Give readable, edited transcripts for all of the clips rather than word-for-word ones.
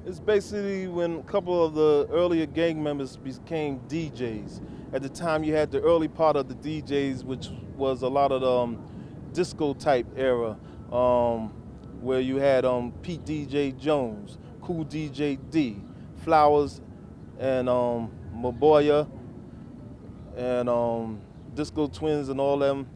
It's basically when a couple of the earlier gang members became DJs. At the time, you had the early part of the DJs, which was a lot of the disco type era, um, where you had Pete DJ Jones, Cool DJ D, Flowers, and Maboya, and Disco Twins, and all them.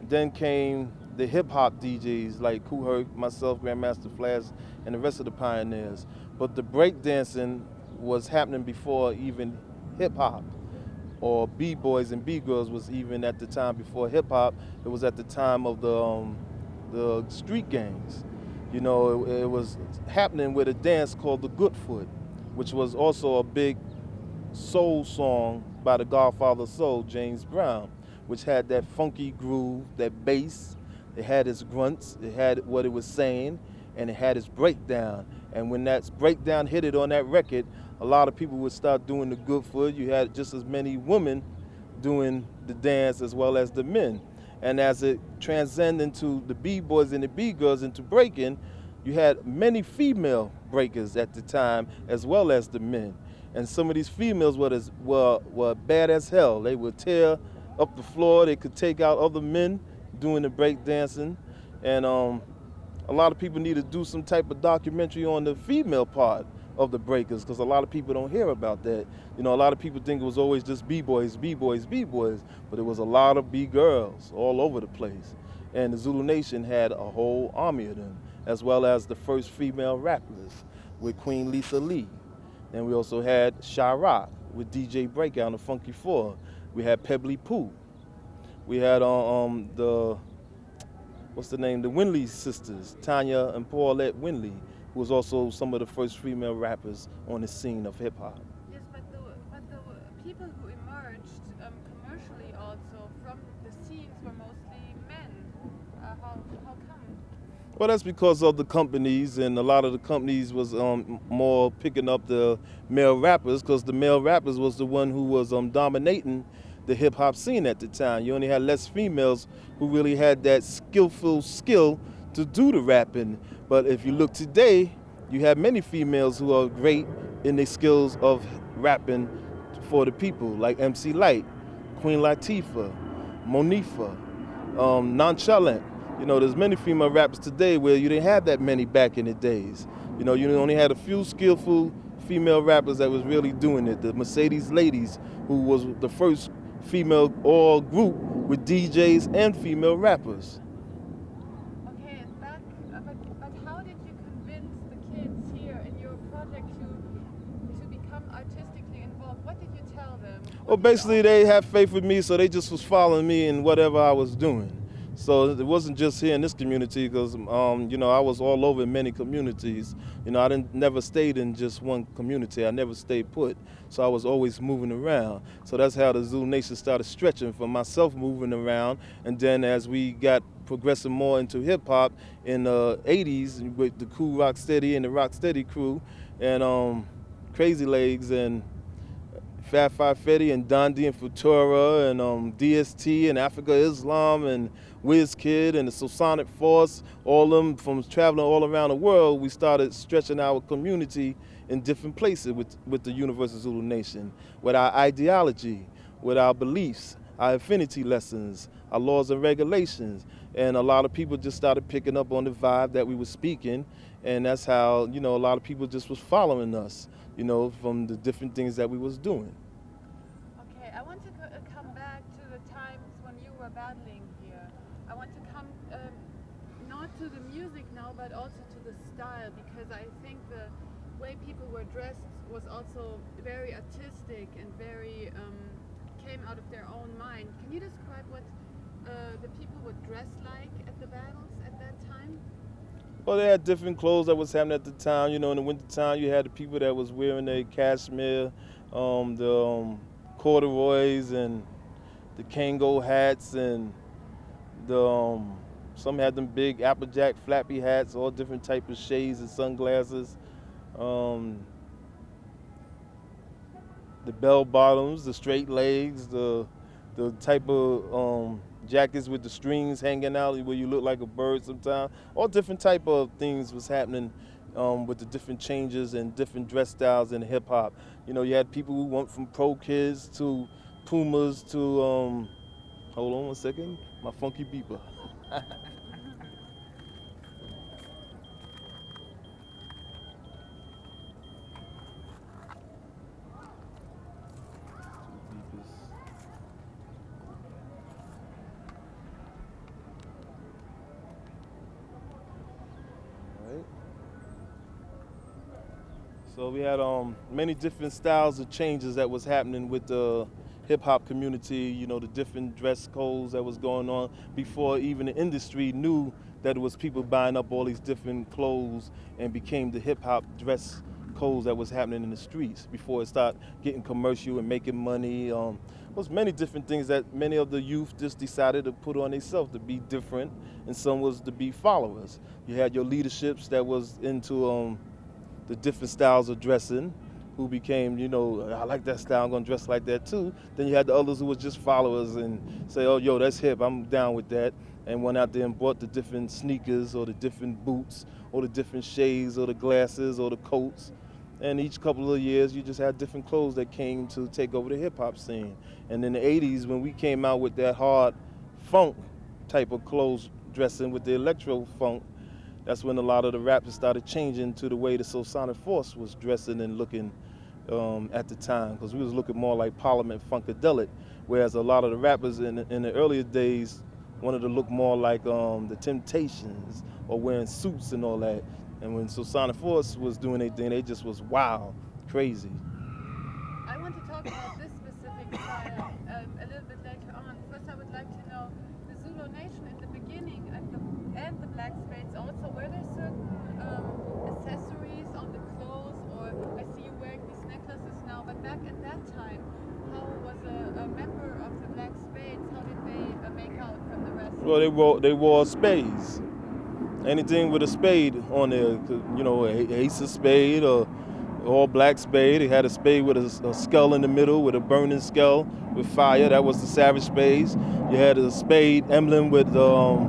Then came the hip hop DJs like Kool Herc, myself, Grandmaster Flash, and the rest of the pioneers. But the breakdancing was happening before even hip hop or B-boys and B-girls was even at the time before hip hop. It was at the time of the street gangs. You know, it was happening with a dance called the Goodfoot, which was also a big soul song by the Godfather of Soul, James Brown, which had that funky groove, that bass. It had its grunts, it had what it was saying, and it had its breakdown. And when that breakdown hit it on that record, a lot of people would start doing the good foot. You had just as many women doing the dance as well as the men. And as it transcended into the B-boys and the B-girls into breaking, you had many female breakers at the time as well as the men. And some of these females were bad as hell. They would tear up the floor. They could take out other men doing the break dancing. And a lot of people need to do some type of documentary on the female part of the breakers, because a lot of people don't hear about that. You know, a lot of people think it was always just B-boys, B-boys, B-boys, but it was a lot of B-girls all over the place. And the Zulu Nation had a whole army of them, as well as the first female rappers with Queen Lisa Lee. And we also had Shy-Rock with DJ Breakout and the Funky Four. We had Pebbly Pooh. We had the Winley sisters, Tanya and Paulette Winley, who was also some of the first female rappers on the scene of hip hop. Yes, but the people who emerged commercially also from the scenes were mostly men. How come? Well, that's because of the companies, and a lot of the companies was more picking up the male rappers, because the male rappers was the one who was dominating the hip hop scene at the time. You only had less females who really had that skillful skill to do the rapping. But if you look today, you have many females who are great in their skills of rapping for the people, like MC Light, Queen Latifah, Monifa, Nonchalant. You know, there's many female rappers today where you didn't have that many back in the days. You know, you only had a few skillful female rappers that was really doing it. The Mercedes Ladies, who was the first female all group with DJs and female rappers. Okay, and but how did you convince the kids here in your project to become artistically involved? What did you tell them? Well, basically they had faith with me, so they just was following me in whatever I was doing. So it wasn't just here in this community, because you know, I was all over in many communities. You know, never stayed in just one community. I never stayed put. So I was always moving around. So that's how the Zulu Nation started stretching, from myself moving around, and then as we got progressing more into hip hop in the 80s with the Cool Rock Steady and the Rock Steady crew, and Crazy Legs and Fat Five Fetty and Dondi and Futura and DST and Africa Islam and WizKid and the Sosonic Force, all them from traveling all around the world, we started stretching our community in different places with the Universal Zulu Nation, with our ideology, with our beliefs, our affinity lessons, our laws and regulations. And a lot of people just started picking up on the vibe that we were speaking, and that's how, you know, a lot of people just was following us, you know, from the different things that we was doing. Okay, I want to come back to the times when you were battling here. I want to come not to the music now, but also to the style, because I think the way people were dressed was also very artistic and very came out of their own mind. Can you describe what the people would dress like at the battles at that time? Well, they had different clothes that was happening at the time. You know, in the wintertime, you had the people that was wearing their cashmere, the corduroys and the Kango hats, and the some had them big Applejack flappy hats, all different type of shades and sunglasses. The bell bottoms, the straight legs, the type of jackets with the strings hanging out where you look like a bird sometimes. All different type of things was happening with the different changes and different dress styles in hip hop. You know, you had people who went from Pro Kids to Pumas to hold on one second, my funky beeper. Two beepers. All right. So we had many different styles of changes that was happening with the hip hop community. You know, the different dress codes that was going on before even the industry knew that it was people buying up all these different clothes and became the hip hop dress codes that was happening in the streets before it started getting commercial and making money. Was many different things that many of the youth just decided to put on themselves to be different, and some was to be followers. You had your leaderships that was into the different styles of dressing, who became, you know, I like that style, I'm gonna dress like that too. Then you had the others who was just followers and say, oh, yo, that's hip, I'm down with that. And went out there and bought the different sneakers or the different boots or the different shades or the glasses or the coats. And each couple of years, you just had different clothes that came to take over the hip hop scene. And in the 80s, when we came out with that hard funk type of clothes dressing with the electro funk, that's when a lot of the rappers started changing to the way the Sonic Force was dressing and looking at the time, because we was looking more like Parliament Funkadelic, whereas a lot of the rappers in the earlier days wanted to look more like the Temptations or wearing suits and all that. And when Sonic Force was doing their thing, they just was wild, crazy. I want to talk about this specific style a little bit later on. First, I would like to know the Zulu Nation in the beginning and the Black Spades also. Were there certain accessories on the clothes, or I see you wearing these necklaces now, but back at that time, how was a member of the Black Spades? How did they make out from the rest? Well, they wore spades. Anything with a spade on there, you know, ace of spade or all black spade. It had a spade with a skull in the middle with a burning skull with fire. That was the savage spades. You had a spade emblem with a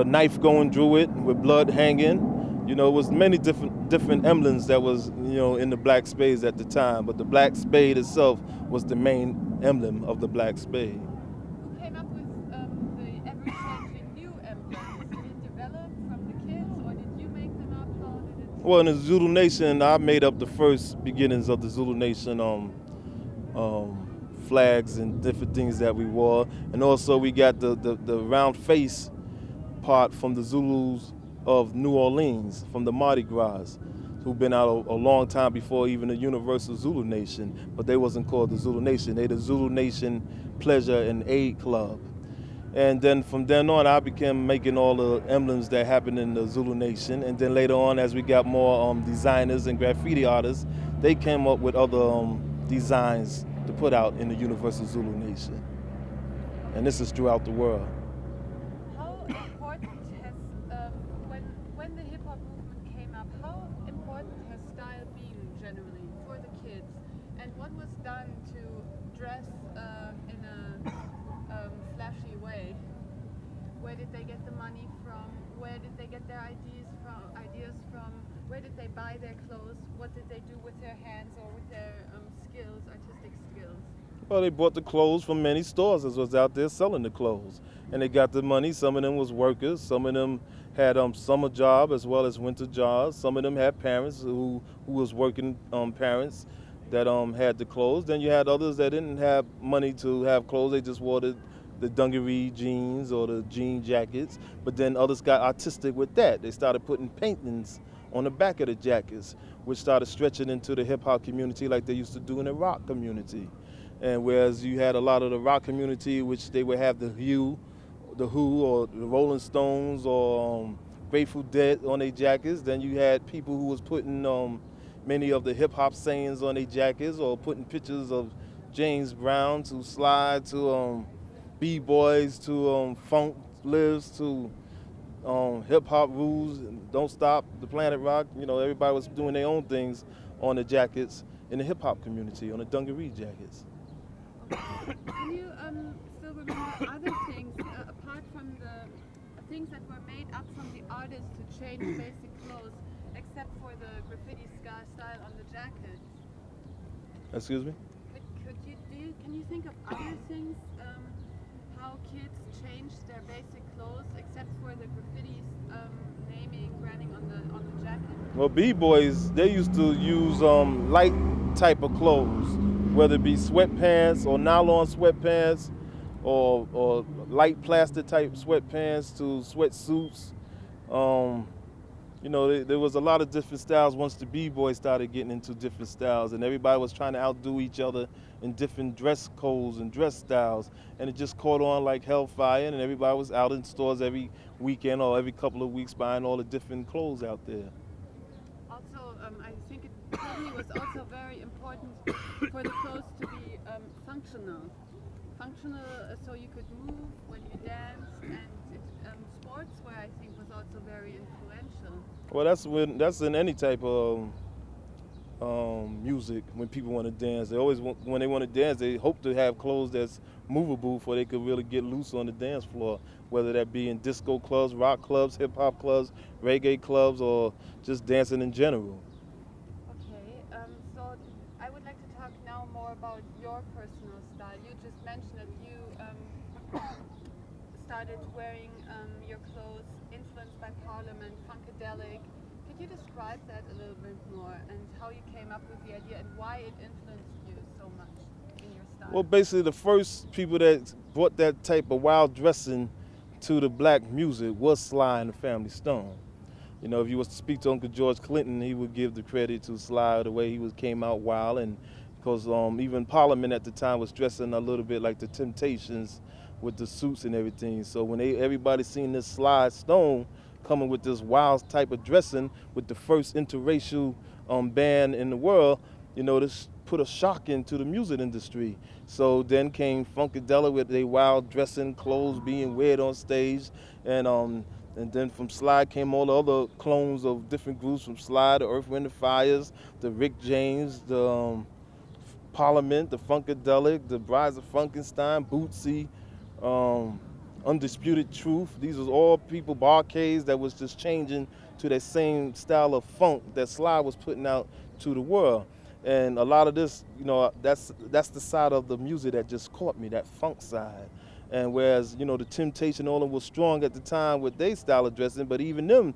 knife going through it with blood hanging. You know, it was many different emblems that was, you know, in the black spades at the time. But the black spade itself was the main emblem of the black spade. Who came up with the ever-changing new emblems? Did it develop from the kids, or did you make them up? How did it? Well, in the Zulu Nation, I made up the first beginnings of the Zulu Nation flags and different things that we wore. And also we got the round face part from the Zulus of New Orleans, from the Mardi Gras, who've been out a long time before even the Universal Zulu Nation, but they wasn't called the Zulu Nation. They the Zulu Nation Pleasure and Aid Club. And then from then on, I began making all the emblems that happened in the Zulu Nation. And then later on, as we got more designers and graffiti artists, they came up with other designs to put out in the Universal Zulu Nation. And this is throughout the world. How important has when the hip hop movement came up? How important has style been generally for the kids? And what was done to dress in a flashy way? Where did they get the money from? Where did they get their ideas from? Where did they buy their clothes? What did they do with their hands or with their skills, artistic skills? Well, they bought the clothes from many stores that was out there selling the clothes. And they got the money. Some of them was workers. Some of them had summer job as well as winter jobs. Some of them had parents who was working parents that had the clothes. Then you had others that didn't have money to have clothes. They just wore the dungaree jeans or the jean jackets. But then others got artistic with that. They started putting paintings on the back of the jackets, which started stretching into the hip hop community like they used to do in the rock community. And whereas you had a lot of the rock community, which they would have the Who or the Rolling Stones or Grateful Dead on their jackets, then you had people who was putting many of the hip hop sayings on their jackets or putting pictures of James Brown to Slide to B-Boys to Funk Lives to hip hop rules, Don't Stop, the Planet Rock. You know, everybody was doing their own things on the jackets in the hip hop community, on the dungaree jackets. Can you still remember other things apart from the things that were made up from the artists to change basic clothes? except for the graffiti style on the jacket. Excuse me? Can you think of other things? How kids changed their basic clothes except for the graffiti naming, branding on the jacket? Well, B-boys, they used to use light type of clothes, whether it be sweatpants or nylon sweatpants or light plastic type sweatpants to sweatsuits. Um, there was a lot of different styles once the B-boys started getting into different styles, and everybody was trying to outdo each other in different dress codes and dress styles, and it just caught on like hellfire, and everybody was out in stores every weekend or every couple of weeks buying all the different clothes out there. Also, I think it probably was also very important for the clothes to be functional. Functional, so you could move when you danced, and sportswear I think was also very influential. Well, that's in any type of music. When people want to dance, they always when they want to dance, they hope to have clothes that's movable, for they could really get loose on the dance floor. Whether that be in disco clubs, rock clubs, hip hop clubs, reggae clubs, or just dancing in general. Okay, so I would like to talk now more about your personal style. You just mentioned that you started wearing your clothes influenced by Parliament, Funkadelic. Could you describe that a little bit more and how you came up with the idea and why it influenced you so much in your style? Well, basically, the first people that brought that type of wild dressing to the black music was Sly and the Family Stone. If you was to speak to Uncle George Clinton, he would give the credit to Sly the way came out wild, and because even Parliament at the time was dressing a little bit like the Temptations with the suits and everything. So when everybody seen this Sly Stone coming with this wild type of dressing with the first interracial band in the world, this put a shock into the music industry. So then came Funkadelic with their wild dressing, clothes being weird on stage, and then from Sly came all the other clones of different groups, from Sly, the Earth, Wind, and Fires, the Rick James, the Parliament, the Funkadelic, the Brides of Funkenstein, Bootsy, um, Undisputed Truth. These was all people, barcades, that was just changing to that same style of funk that Sly was putting out to the world. And a lot of this, that's the side of the music that just caught me, that funk side. And whereas, the Temptation, all of them was strong at the time with their style of dressing, but even them,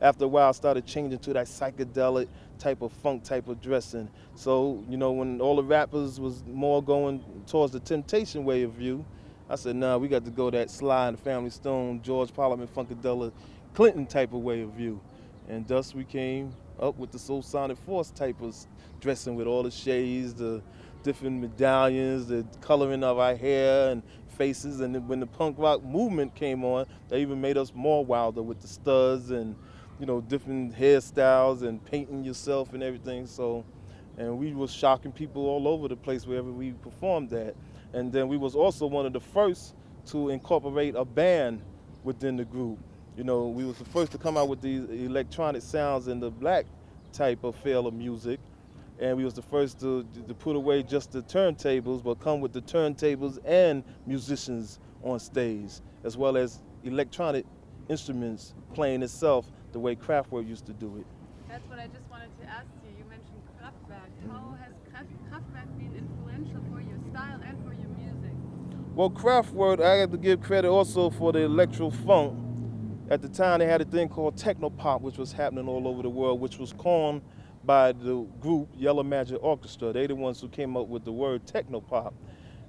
after a while, started changing to that psychedelic type of funk type of dressing. So, when all the rappers was more going towards the Temptation way of view, I said, nah, we got to go that Sly and the Family Stone, George Parliament, Funkadelic, Clinton type of way of view. And thus we came up with the Soul Sonic Force type of dressing with all the shades, the different medallions, the coloring of our hair and faces. And then when the punk rock movement came on, they even made us more wilder with the studs and, different hairstyles and painting yourself and everything. So, and we was shocking people all over the place wherever we performed at. And then we was also one of the first to incorporate a band within the group. We was the first to come out with these electronic sounds in the black type of feel of music. And we was the first to put away just the turntables, but come with the turntables and musicians on stage, as well as electronic instruments playing itself the way Kraftwerk used to do it. That's what I just wanted to ask you. You mentioned Kraftwerk. How has Kraftwerk been influential for your style and for your music? Well, Kraftwerk, I have to give credit also for the electro funk. At the time, they had a thing called techno pop, which was happening all over the world, which was coined by the group Yellow Magic Orchestra. They the ones who came up with the word techno pop,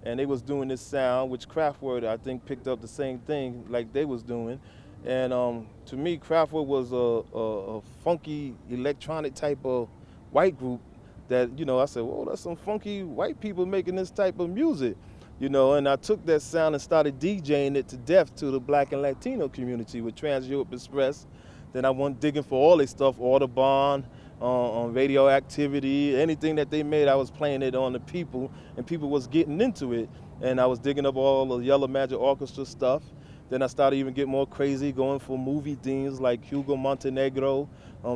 and they was doing this sound, which Kraftwerk I think picked up the same thing like they was doing. And to me, Kraftwerk was a funky electronic type of white group that I said, whoa, that's some funky white people making this type of music. And I took that sound and started DJing it to death to the black and Latino community with Trans Europe Express. Then I went digging for all their stuff, Audubon, on radioactivity, anything that they made, I was playing it on the people, and people was getting into it. And I was digging up all the Yellow Magic Orchestra stuff. Then I started even getting more crazy, going for movie themes like Hugo Montenegro,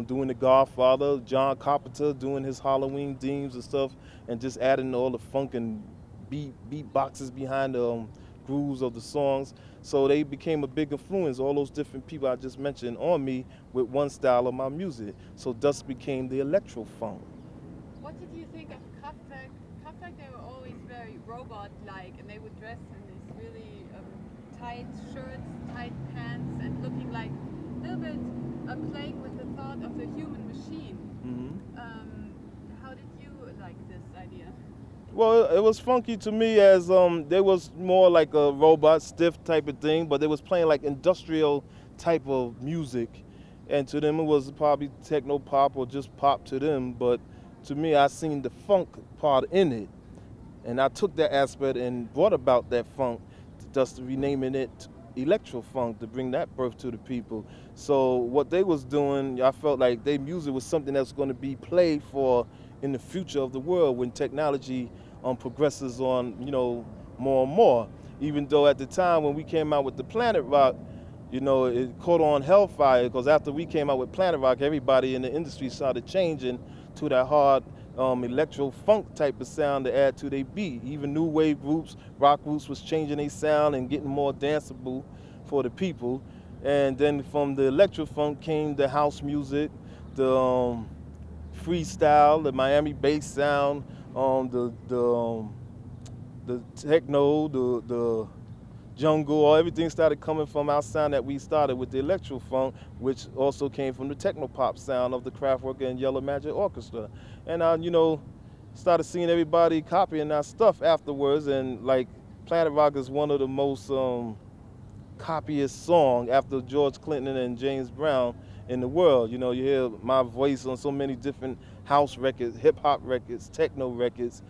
doing The Godfather, John Carpenter doing his Halloween themes and stuff, and just adding all the funk and beat boxes behind the grooves of the songs. So they became a big influence, all those different people I just mentioned, on me with one style of my music. So thus became the electro funk. What did you think of Kraftwerk? Kraftwerk, they were always very robot-like, and they would dress in these really tight shirts, tight pants, and looking like a little bit playing with the thought of the human machine. How did you like this idea? Well, it was funky to me as they was more like a robot, stiff type of thing, but they was playing like industrial type of music, and to them it was probably techno pop or just pop to them. But to me, I seen the funk part in it, and I took that aspect and brought about that funk, just renaming it electro funk to bring that birth to the people. So what they was doing, I felt like their music was something that's going to be played for in the future of the world when technology progresses on, more and more. Even though at the time when we came out with the Planet Rock, it caught on hellfire because after we came out with Planet Rock, everybody in the industry started changing to that hard electro funk type of sound to add to their beat. Even new wave groups, rock groups was changing their sound and getting more danceable for the people. And then from the electro funk came the house music, the freestyle, the Miami bass sound, the techno, the jungle, or everything started coming from our sound that we started with the electro funk, which also came from the techno pop sound of the Kraftwerk and Yellow Magic Orchestra. And I, started seeing everybody copying our stuff afterwards, and like Planet Rock is one of the most copyist song after George Clinton and James Brown in the world. You hear my voice on so many different house records, hip hop records, techno records.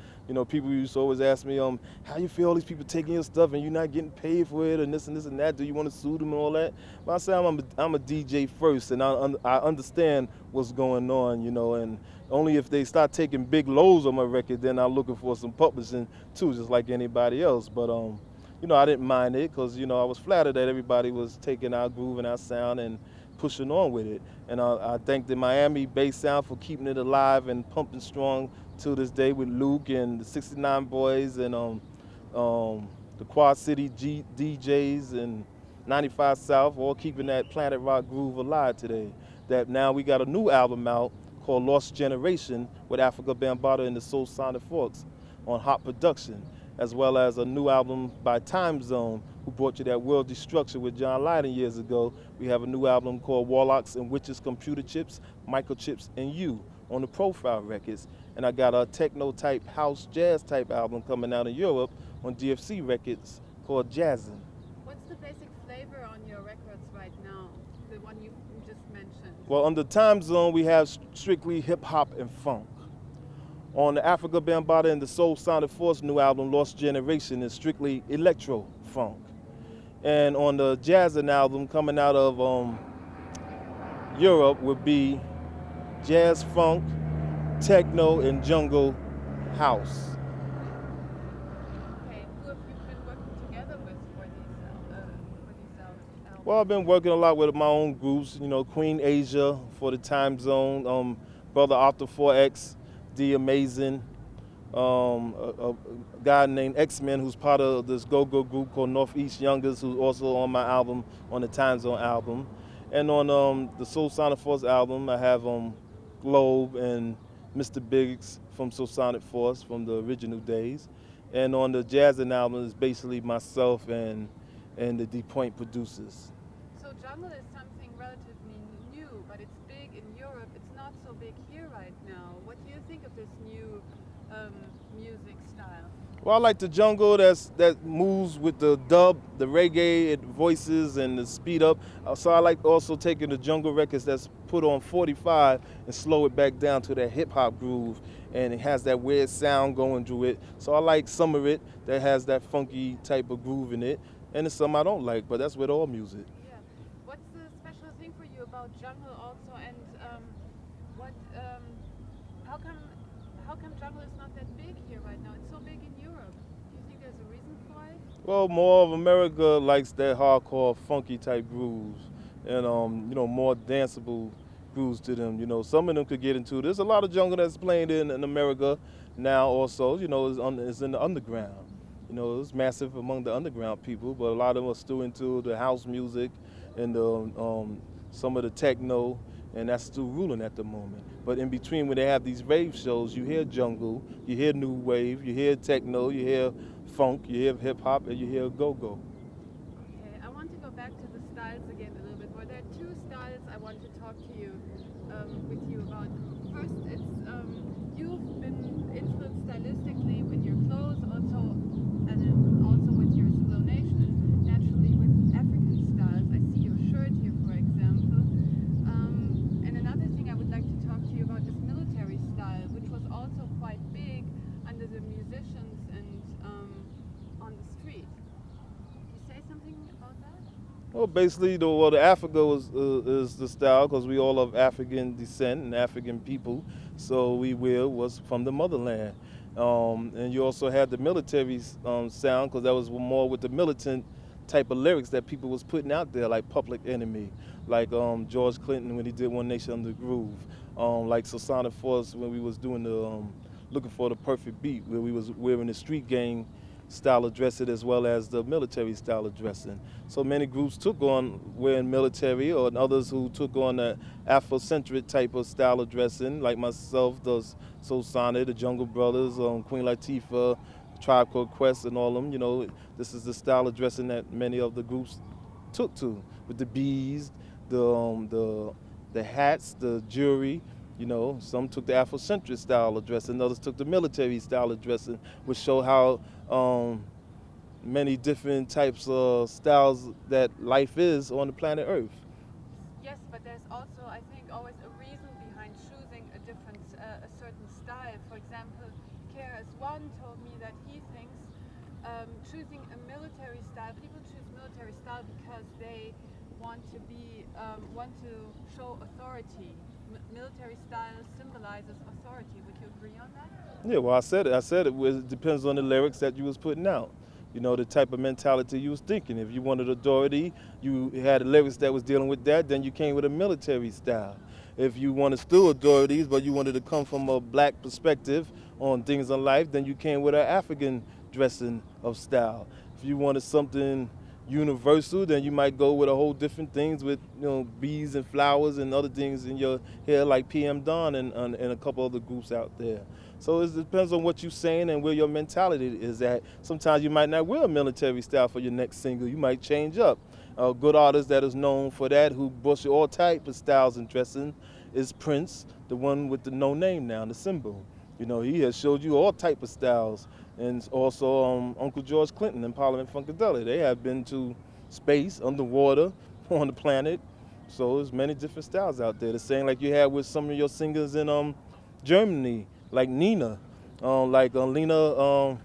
People used to always ask me, how you feel all these people taking your stuff and you're not getting paid for it and this and this and that? Do you want to sue them and all that? But I say I'm a DJ first, and I understand what's going on, and only if they start taking big loads on my record, then I'm looking for some publishing too, just like anybody else. But I didn't mind it because, I was flattered that everybody was taking our groove and our sound and pushing on with it. And I thank the Miami bass sound for keeping it alive and pumping strong to this day with Luke and the 69 Boys and the Quad City DJs and 95 South, all keeping that Planet Rock groove alive today. That now we got a new album out called Lost Generation with Afrika Bambaataa and the Soul Sonic Forks on Hot Production, as well as a new album by Time Zone, who brought you that World Destruction with John Lydon years ago. We have a new album called Warlocks and Witches, Computer Chips, Microchips, and You on the Profile Records. And I got a techno type, house jazz type album coming out in Europe on DFC Records called Jazzin'. What's the basic flavor on your records right now? The one you just mentioned. Well, under Time Zone, we have strictly hip hop and funk. On the Afrika Bambaataa and the Soul Sonic Force new album, Lost Generation, is strictly electro funk. And on the Jazzin' album coming out of Europe would be jazz funk, techno, and jungle house. Okay, who have you been working together with for these albums? Well, I've been working a lot with my own groups, Queen Asia for the Time Zone, Brother Arthur 4X, The Amazing, a guy named X-Men who's part of this go-go group called Northeast Youngers, who's also on my album, on the Time Zone album. And on the Soul Sonic Force album, I have Globe and Mr. Biggs from Soul Sonic Force from the original days. And on the Jazzin' album is basically myself and the D Point producers. So jungle is something relatively new, but it's big in Europe. It's not so big here right now. What do you think of this new music style? Well, I like the jungle that moves with the dub, the reggae voices, and the speed up. So I like also taking the jungle records that's put on 45 and slow it back down to that hip hop groove, and it has that weird sound going through it. So I like some of it that has that funky type of groove in it, and there's some I don't like, but that's with all music. Yeah. What's the special thing for you about jungle also, and what? How come jungle is not that big here right now? It's so big in Europe. Do you think there's a reason for it? Well, more of America likes that hardcore, funky type grooves, and more danceable grooves to them. Some of them could get into. There's a lot of jungle that's playing in America now. Also, is in the underground. You know, it was massive among the underground people, but a lot of them are still into the house music and some of the techno, and that's still ruling at the moment. But in between, when they have these rave shows, you hear jungle, you hear new wave, you hear techno, you hear funk, you hear hip hop, and you hear go-go. Okay, I want to go back to the styles again a little bit more. There are two styles I want to talk to you with you about. First, it's you've been influenced stylistically with your clothes, also with your Zulu Nation, and naturally with African styles. I see your shirt here, for example. And another thing I would like to talk to you about is military style, which was also quite big under the musicians and on the street. Can you say something about that? Well, basically, the Africa is the style because we all of African descent and African people, so we wear what's from the motherland. And you also had the military sound because that was more with the militant type of lyrics that people was putting out there, like Public Enemy, like George Clinton when he did One Nation Under Groove, like Sasana Force when we was doing the looking for the perfect beat, where we was wearing the street gang style of dressing as well as the military style of dressing. So many groups took on wearing military, or others who took on the Afrocentric type of style of dressing, like myself, does Soul Sonic, the Jungle Brothers, Queen Latifah, Tribe Called Quest, and all them. You know, this is the style of dressing that many of the groups took to, with the bees, the hats, the jewelry. You know, some took the Afrocentric style of dressing, others took the military style of dressing, which show how many different types of styles that life is on the planet Earth. Yes, but there's also, I think, always a reason behind choosing a certain style. For example, KRS-One told me that he thinks choosing a military style, people choose military style because they want to show authority. Military style symbolizes authority. Would you agree on that? Yeah, well, I said it. It depends on the lyrics that you was putting out. You know, the type of mentality you was thinking. If you wanted authority, you had lyrics that was dealing with that, then you came with a military style. If you wanted still authorities, but you wanted to come from a black perspective on things in life, then you came with an African dressing of style. If you wanted something universal, then you might go with a whole different things with bees and flowers and other things in your hair, like PM Dawn and a couple other groups out there. So it depends on what you're saying and where your mentality is at. Sometimes you might not wear a military style for your next single. You might change up. A good artist that is known for that, who busts all type of styles and dressing, is Prince, the one with the no name now, the symbol. You know, he has showed you all type of styles. And also Uncle George Clinton and Parliament Funkadelic. They have been to space, underwater, on the planet. So there's many different styles out there. The same like you had with some of your singers in Germany, like Nina, Lena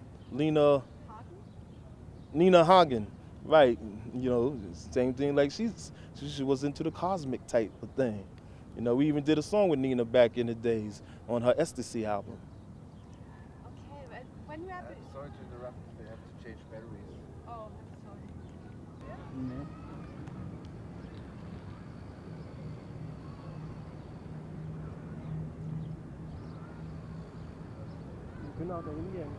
Nina Hagen, right? You know, same thing. Like she was into the cosmic type of thing. You know, we even did a song with Nina back in the days on her Ecstasy album. Okay, but when you have Sorry to interrupt, they have to change batteries. oh, I'm sorry. Nee. Wir können auch da hingehen.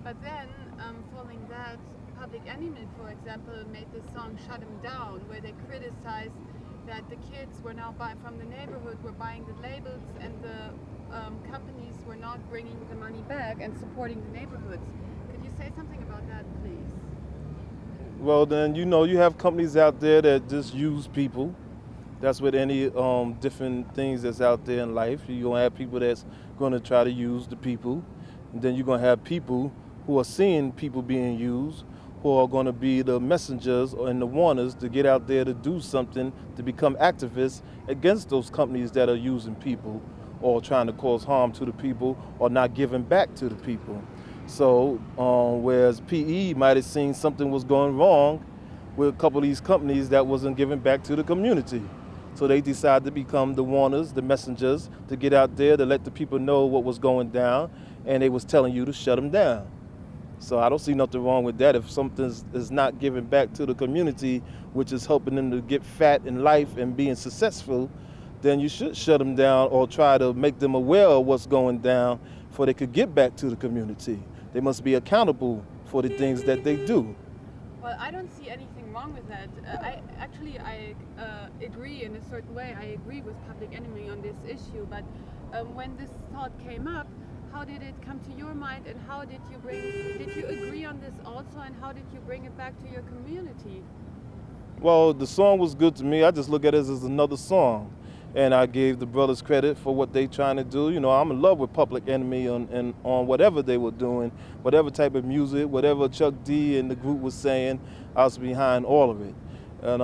But then, following that, Public Enemy, for example, made this song "Shut 'Em Down," where they criticized that the kids were now from the neighborhood were buying the labels, and the companies were not bringing the money back and supporting the neighborhoods. Could you say something about that, please? Well, then you have companies out there that just use people. That's with any different things that's out there in life. You're gonna have people that's gonna try to use the people, and then you're gonna have people who are seeing people being used, who are gonna be the messengers and the warners to get out there to do something, to become activists against those companies that are using people or trying to cause harm to the people or not giving back to the people. So whereas PE might have seen something was going wrong with a couple of these companies that wasn't giving back to the community. So they decided to become the warners, the messengers, to get out there to let the people know what was going down, and they was telling you to shut them down. So I don't see nothing wrong with that. If something is not giving back to the community, which is helping them to get fat in life and being successful, then you should shut them down or try to make them aware of what's going down for they could get back to the community. They must be accountable for the things that they do. Well, I don't see anything wrong with that. I agree in a certain way. I agree with Public Enemy on this issue. But when this thought came up, how did it come to your mind, and how did you agree on this also, and how did you bring it back to your community? Well, the song was good to me. I just look at it as another song. And I gave the brothers credit for what they trying to do. You know, I'm in love with Public Enemy on whatever they were doing, whatever type of music, whatever Chuck D and the group was saying, I was behind all of it. And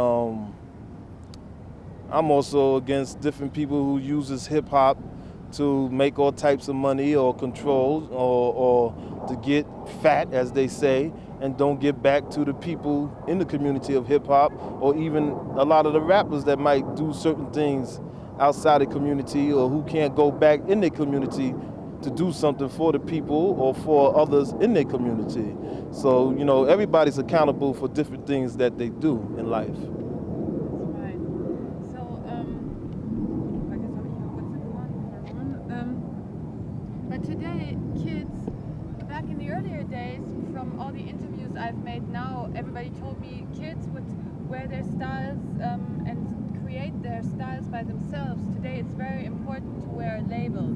I'm also against different people who uses hip hop to make all types of money or control or to get fat, as they say, and don't give back to the people in the community of hip hop, or even a lot of the rappers that might do certain things outside the community or who can't go back in their community to do something for the people or for others in their community. So, you know, everybody's accountable for different things that they do in life. Right. So, I guess habe ich noch kurz verloren. But today, kids, back in the earlier days, from all the interviews I've made now, everybody told me kids would wear their styles and create their styles by themselves. Today it's very important to wear labels,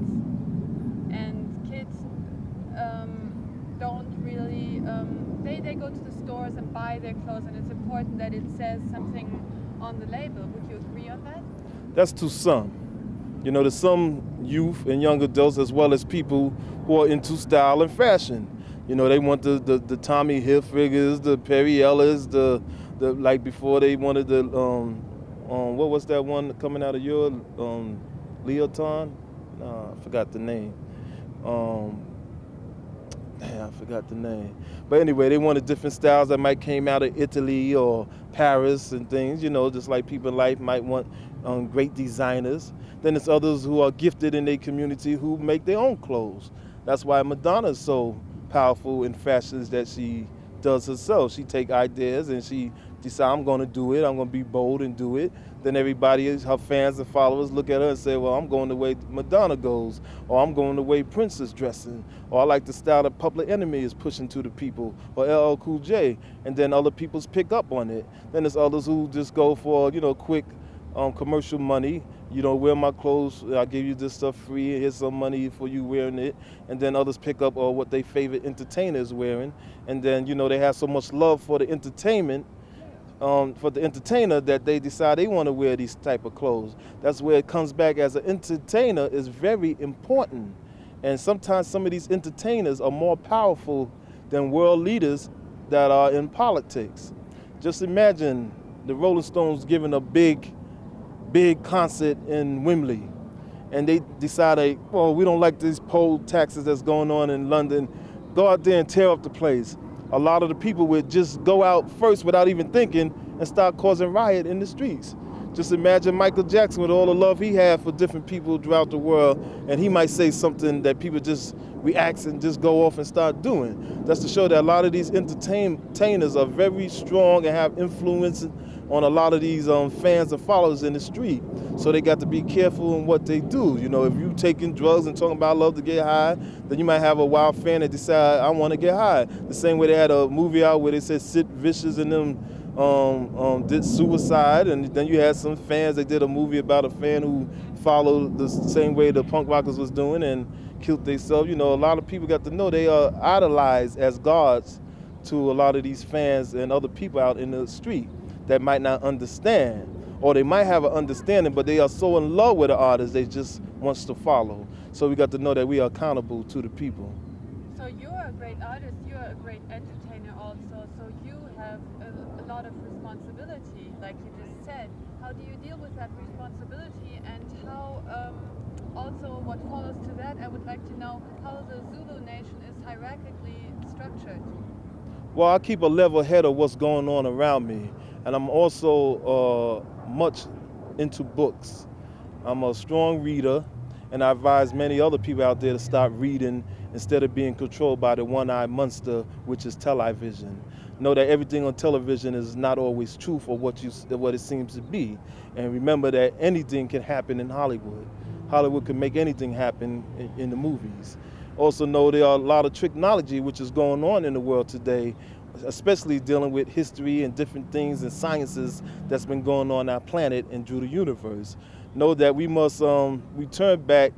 and kids don't really, they go to the stores and buy their clothes, and it's important that it says something on the label. Would you agree on that? That's to some. You know, there's some youth and young adults as well as people who are into style and fashion. You know, they want the Tommy Hilfigers, the Perry Ellis, the like before they wanted the what was that one coming out of your Leoton? I forgot the name. I forgot the name. But anyway, they wanted different styles that might came out of Italy or Paris and things, you know, just like people in life might want great designers. Then there's others who are gifted in their community who make their own clothes. That's why Madonna's so powerful in fashions that she does herself. She take ideas and she decide, I'm going to do it. I'm going to be bold and do it. Then everybody, her fans and followers look at her and say, well, I'm going the way Madonna goes, or I'm going the way Prince is dressing, or I like the style that Public Enemy is pushing to the people, or LL Cool J, and then other people's pick up on it. Then there's others who just go for, you know, quick commercial money. You know, wear my clothes, I'll give you this stuff free, here's some money for you wearing it. And then others pick up what their favorite entertainer is wearing. And then, you know, they have so much love for the entertainment, for the entertainer, that they decide they want to wear these type of clothes. That's where it comes back as an entertainer is very important. And sometimes some of these entertainers are more powerful than world leaders that are in politics. Just imagine the Rolling Stones giving a big concert in Wembley, and they decided, well, we don't like these poll taxes that's going on in London. Go out there and tear up the place. A lot of the people would just go out first without even thinking and start causing riot in the streets. Just imagine Michael Jackson with all the love he had for different people throughout the world, and he might say something that people just react and just go off and start doing. That's to show that a lot of these entertainers are very strong and have influence on a lot of these fans and followers in the street. So they got to be careful in what they do. You know, if you taking drugs and talking about love to get high, then you might have a wild fan that decide, I want to get high. The same way they had a movie out where they said Sid Vicious and them did suicide, and then you had some fans, they did a movie about a fan who followed the same way the punk rockers was doing and killed themselves. You know, a lot of people got to know they are idolized as gods to a lot of these fans and other people out in the street that might not understand, or they might have an understanding, but they are so in love with the artist they just wants to follow. So we got to know that we are accountable to the people. So you're a great artist, you're a great entertainer also, so you have a lot of responsibility, like you just said. How do you deal with that responsibility, and how also what follows to that, I would like to know how the Zulu Nation is hierarchically structured. Well, I keep a level head of what's going on around me, and I'm also much into books. I'm a strong reader, and I advise many other people out there to start reading instead of being controlled by the one-eyed monster, which is television. Know that everything on television is not always true for what it seems to be, and remember that anything can happen in Hollywood. Hollywood can make anything happen in the movies. Also know there are a lot of technology which is going on in the world today, especially dealing with history and different things and sciences that's been going on our planet and through the universe. Know that we must return back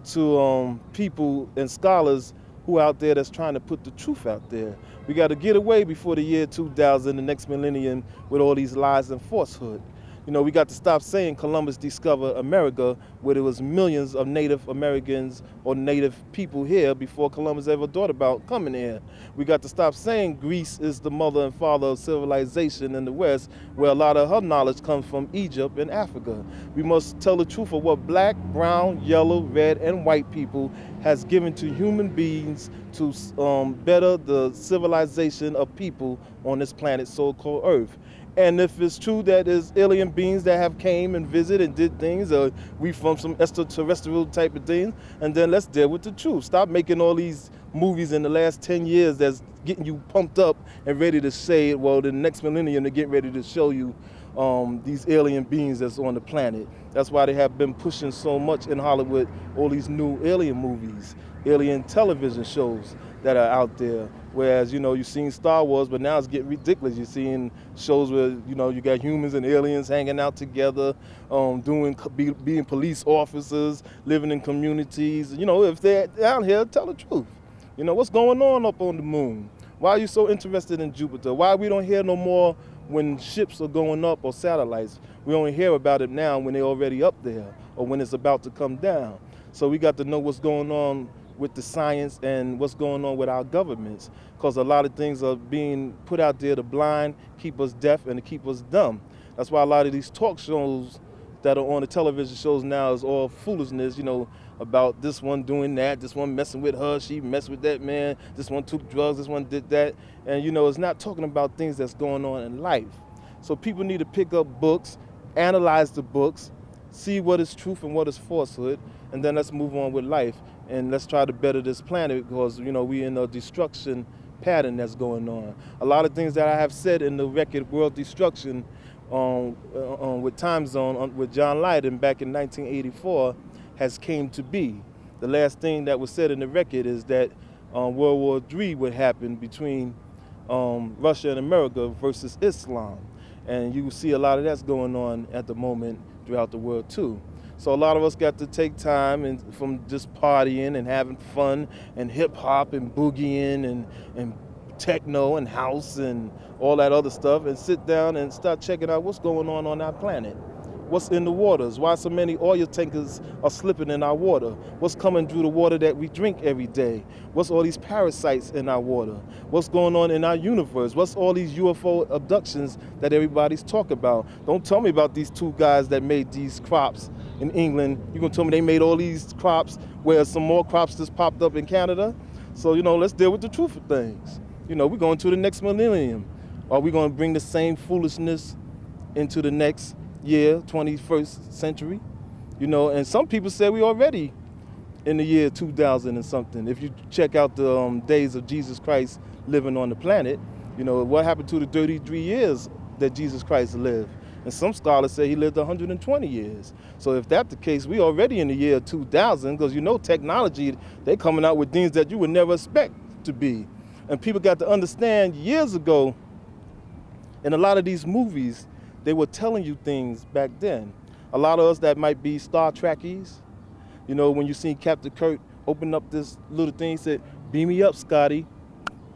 to people and scholars who out there that's trying to put the truth out there. We got to get away before the year 2000, the next millennium, with all these lies and falsehood. You know, we got to stop saying Columbus discovered America, where there was millions of Native Americans or Native people here before Columbus ever thought about coming here. We got to stop saying Greece is the mother and father of civilization in the West, where a lot of her knowledge comes from Egypt and Africa. We must tell the truth of what black, brown, yellow, red, and white people has given to human beings to better the civilization of people on this planet so-called Earth. And if it's true that there's alien beings that have came and visited and did things, or we from some extraterrestrial type of things, and then let's deal with the truth. Stop making all these movies in the last 10 years that's getting you pumped up and ready to say, well, the next millennium they're getting ready to show you these alien beings that's on the planet. That's why they have been pushing so much in Hollywood, all these new alien movies, alien television shows that are out there. Whereas, you know, you've seen Star Wars, but now it's getting ridiculous. You're seeing shows where, you know, you got humans and aliens hanging out together, being police officers, living in communities. You know, if they're down here, tell the truth. You know, what's going on up on the moon? Why are you so interested in Jupiter? Why we don't hear no more when ships are going up or satellites? We only hear about it now when they're already up there or when it's about to come down. So we got to know what's going on with the science and what's going on with our governments, because a lot of things are being put out there to blind, keep us deaf, and to keep us dumb. That's why a lot of these talk shows that are on the television shows now is all foolishness, you know, about this one doing that, this one messing with her, she messed with that man, this one took drugs, this one did that. And, you know, it's not talking about things that's going on in life. So people need to pick up books, analyze the books, see what is truth and what is falsehood, and then let's move on with life. And let's try to better this planet, because, you know, we're in a destruction pattern that's going on. A lot of things that I have said in the record World Destruction with Time Zone with John Lydon back in 1984 has came to be. The last thing that was said in the record is that World War III would happen between Russia and America versus Islam. And you see a lot of that's going on at the moment throughout the world too. So a lot of us got to take time and from just partying and having fun and hip hop and boogieing and techno and house and all that other stuff, and sit down and start checking out what's going on our planet. What's in the waters? Why so many oil tankers are slipping in our water? What's coming through the water that we drink every day? What's all these parasites in our water? What's going on in our universe? What's all these UFO abductions that everybody's talking about? Don't tell me about these two guys that made these crops in England. You're gonna tell me they made all these crops where some more crops just popped up in Canada? So, you know, let's deal with the truth of things. You know, we're going to the next millennium. Are we gonna bring the same foolishness into the next year, 21st century? You know, and some people say we already in the year 2000 and something. If you check out the days of Jesus Christ living on the planet, you know, what happened to the 33 years that Jesus Christ lived? And some scholars say he lived 120 years. So if that's the case, we already in the year 2000, because, you know, technology, they're coming out with things that you would never expect to be. And people got to understand years ago, in a lot of these movies, they were telling you things back then. A lot of us that might be Star Trekkies, you know, when you seen Captain Kirk open up this little thing, he said, beam me up, Scotty,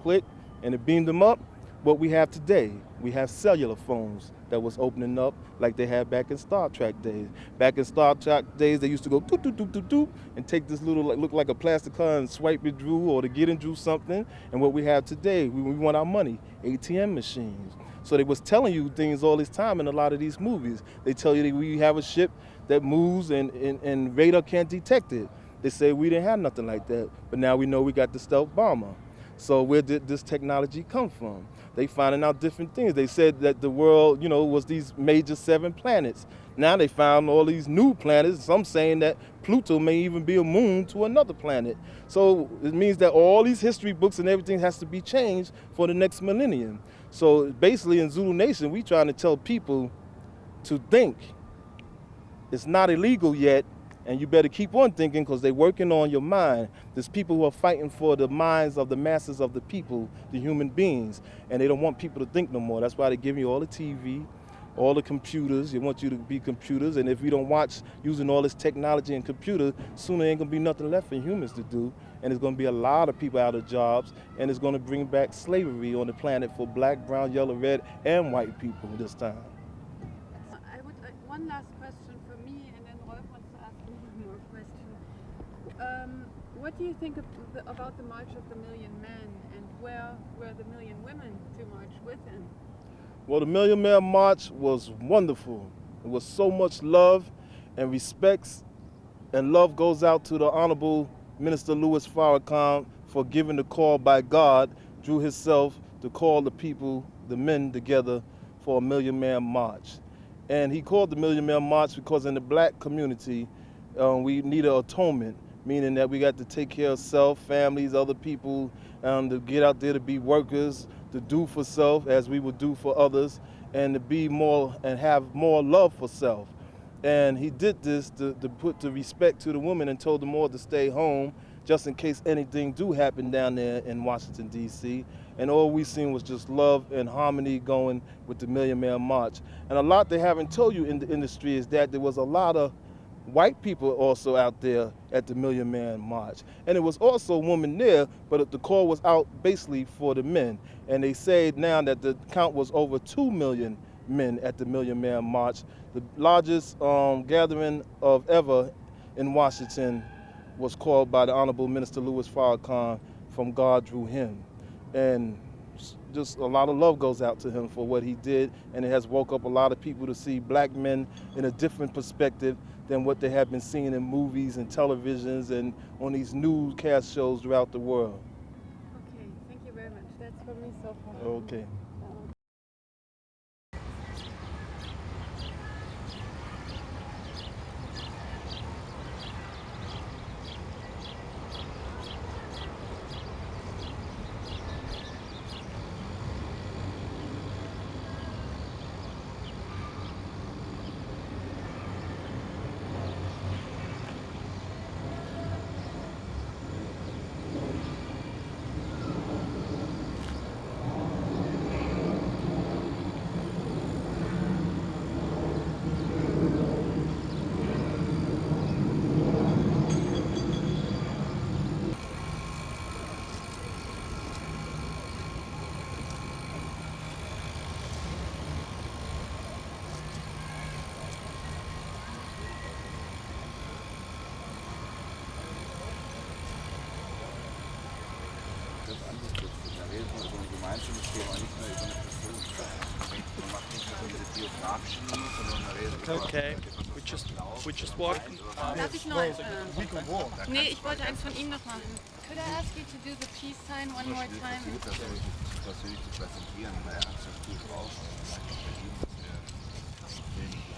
click, and it beamed them up. What we have today, we have cellular phones that was opening up like they had back in Star Trek days. Back in Star Trek days, they used to go doo doo doo doo doo and take this little, look like a plastic car and swipe it through or to get and do something. And what we have today, we want our money, ATM machines. So they was telling you things all this time in a lot of these movies. They tell you that we have a ship that moves and radar can't detect it. They say we didn't have nothing like that, but now we know we got the stealth bomber. So where did this technology come from? They finding out different things. They said that the world, was these major 7 planets. Now they found all these new planets, some saying that Pluto may even be a moon to another planet. So it means that all these history books and everything has to be changed for the next millennium. So basically in Zulu Nation, we trying to tell people to think. It's not illegal yet, and you better keep on thinking because they're working on your mind. There's people who are fighting for the minds of the masses of the people, the human beings, and they don't want people to think no more. That's why they give you all the TV, all the computers. They want you to be computers, and if we don't watch using all this technology and computers, soon there ain't gonna be nothing left for humans to do, and there's gonna be a lot of people out of jobs, and it's gonna bring back slavery on the planet for black, brown, yellow, red, and white people this time. I would one last question for me, and then Rolf wants to ask me one more question. What do you think about the March of the Million Men, and where were the million women to march with him? Well, the Million Man March was wonderful. It was so much love and respects, and love goes out to the Honorable Minister Louis Farrakhan for giving the call by God through himself to call the people, the men together for a Million Man March. And he called the Million Man March because in the black community, we need an atonement, meaning that we got to take care of self, families, other people, to get out there to be workers, to do for self as we would do for others, and to be more and have more love for self. And he did this to put the respect to the women and told them all to stay home just in case anything do happen down there in Washington, D.C. And all we seen was just love and harmony going with the Million Man March. And a lot they haven't told you in the industry is that there was a lot of white people also out there at the Million Man March. And it was also women there, but the call was out basically for the men. And they say now that the count was over 2 million men at the Million Man March, the largest gathering of ever in Washington was called by the Honorable Minister Louis Farrakhan from God through him. And just a lot of love goes out to him for what he did, and it has woke up a lot of people to see black men in a different perspective than what they have been seeing in movies and televisions and on these newscast shows throughout the world. Okay, thank you very much. That's for me so far. Okay. Das angekürzt. Da redet man über ein gemeinsames Thema, nicht nur über eine Person. Man macht nicht nur diese biografischen Dinge, sondern man redet über... Okay, we just walk. Darf ich noch eins? Nee, ich wollte eins von ihm noch machen. Could I ask you to do the peace sign one more time? Persönlich zu präsentieren, weil er hat so viel drauf. Und ich bei ihm, dass wir nicht